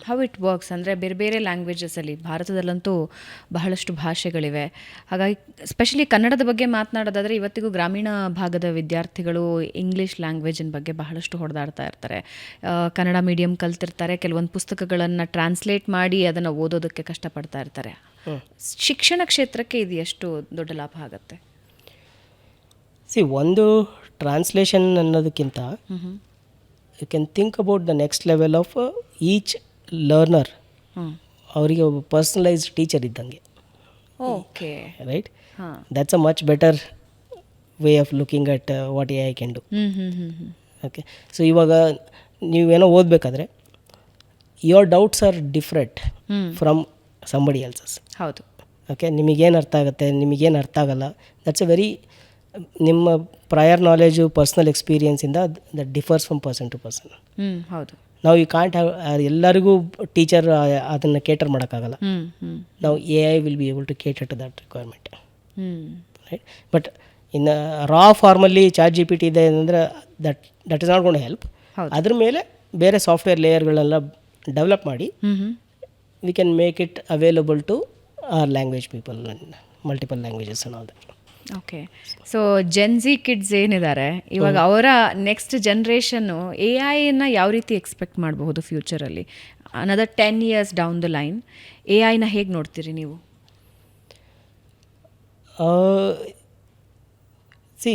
How it works ಅಂದರೆ ಬೇರೆ ಬೇರೆ ಲ್ಯಾಂಗ್ವೇಜಸಲ್ಲಿ ಭಾರತದಲ್ಲಂತೂ ಬಹಳಷ್ಟು ಭಾಷೆಗಳಿವೆ. ಹಾಗಾಗಿ ಸ್ಪೆಷಲಿ ಕನ್ನಡದ ಬಗ್ಗೆ ಮಾತನಾಡೋದಾದರೆ ಇವತ್ತಿಗೂ ಗ್ರಾಮೀಣ ಭಾಗದ ವಿದ್ಯಾರ್ಥಿಗಳು ಇಂಗ್ಲೀಷ್ ಲ್ಯಾಂಗ್ವೇಜಿನ ಬಗ್ಗೆ ಬಹಳಷ್ಟು ಹೊಡೆದಾಡ್ತಾ ಇರ್ತಾರೆ. ಕನ್ನಡ ಮೀಡಿಯಂ ಕಲ್ತಿರ್ತಾರೆ, ಕೆಲವೊಂದು ಪುಸ್ತಕಗಳನ್ನು ಟ್ರಾನ್ಸ್ಲೇಟ್ ಮಾಡಿ ಅದನ್ನು ಓದೋದಕ್ಕೆ ಕಷ್ಟಪಡ್ತಾ ಇರ್ತಾರೆ. ಶಿಕ್ಷಣ ಕ್ಷೇತ್ರಕ್ಕೆ ಇದು ಎಷ್ಟು ದೊಡ್ಡ ಲಾಭ ಆಗುತ್ತೆ? ಒಂದು ಟ್ರಾನ್ಸ್ಲೇಷನ್ ಅನ್ನೋದಕ್ಕಿಂತ you can think about the next level of each learner. ಅವರಿಗೆ ಒಬ್ಬ ಪರ್ಸನಲೈಸ್ಡ್ ಟೀಚರ್ ಇದ್ದಂಗೆ. Okay, right. That's a much better way of looking at what A I can do. Okay, so ಇವಾಗ ನೀವೇನೋ ಓದಬೇಕಾದ್ರೆ your doubts are different from somebody else's. ಹೌದು. Okay, ನಿಮಗೇನು ಅರ್ಥ ಆಗುತ್ತೆ, ನಿಮಗೇನು ಅರ್ಥ ಆಗಲ್ಲ, ದಟ್ಸ್ ಅ ವೆರಿ ನಿಮ್ಮ ಪ್ರಯರ್ ನಾಲೆಜು ಪರ್ಸ್ನಲ್ ಎಕ್ಸ್ಪೀರಿಯನ್ಸಿಂದ that differs from person to person. ಹೌದು. ನಾವು ಯು ಕಾಂಟ್ ಹ್ಯಾವ್ ಎಲ್ಲರಿಗೂ ಟೀಚರ್ ಅದನ್ನು ಕೇಟರ್ ಮಾಡೋಕ್ಕಾಗಲ್ಲ. ನಾವು A I will be able to cater to that requirement, right. But ಇನ್ನು raw formally chat G P T ಇದೆ ಅಂದರೆ that is not gonna help. ಅದ್ರ ಮೇಲೆ ಬೇರೆ ಸಾಫ್ಟ್ವೇರ್ ಲೇಯರ್ಗಳೆಲ್ಲ ಡೆವಲಪ್ ಮಾಡಿ we can make it available to our language people and multiple languages and all that. Okay, so Gen Z kids ಏನಿದ್ದಾರೆ ಇವಾಗ, ಅವರ ನೆಕ್ಸ್ಟ್ ಜನ್ರೇಷನ್ನು ಎ ಐನ ಯಾವ ರೀತಿ ಎಕ್ಸ್ಪೆಕ್ಟ್ ಮಾಡಬಹುದು ಫ್ಯೂಚರಲ್ಲಿ? Another 10 years down the line A ಐನ ಹೇಗೆ ನೋಡ್ತೀರಿ ನೀವು?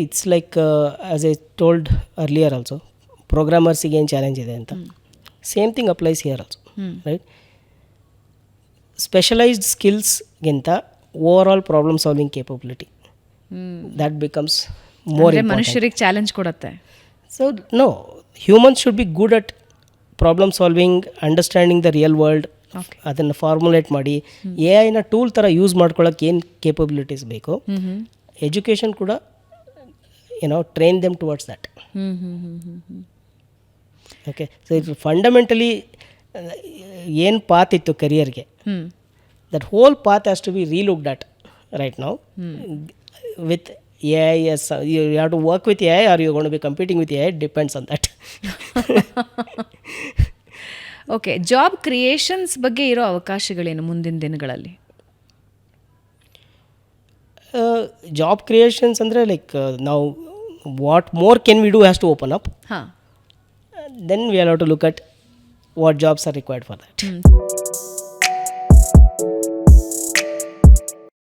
It's like as I told earlier also, ಪ್ರೋಗ್ರಾಮರ್ಸಿಗೆ ಏನು ಚಾಲೆಂಜ್ ಇದೆ ಅಂತ, same thing applies here also, right. Specialised ಸ್ಕಿಲ್ಸ್ಗಿಂತ overall problem solving capability that becomes more important. ಮನುಷ್ಯರಿಗೆ ಚಾಲೆಂಜ್ ಕೊಡುತ್ತೆ. So no, humans should be good at problem solving, understanding the real world. ಅದನ್ನು formulate ಮಾಡಿ A ಐನ tool ಥರ use ಮಾಡ್ಕೊಳ್ಳೋಕೆ ಏನು capabilities ಬೇಕು, ಎಜುಕೇಷನ್ ಕೂಡ train them towards that. Okay, so ಇದು ಫಂಡಮೆಂಟಲಿ ಏನು ಪಾತ್ ಇತ್ತು ಕರಿಯರ್ಗೆ, that whole path has to be relooked at right now. With AI, yes, you have to work with AI or you're going to be competing with AI, depends on that. Okay, job creations ಬಗ್ಗೆ ಇರೋ ಅವಕಾಶಗಳೇನು ಮುಂದಿನ ದಿನಗಳಲ್ಲಿ? Job creations ಅಂದರೆ like ನಾವು what more can we do has to open up, then we have to look at what jobs are required for that.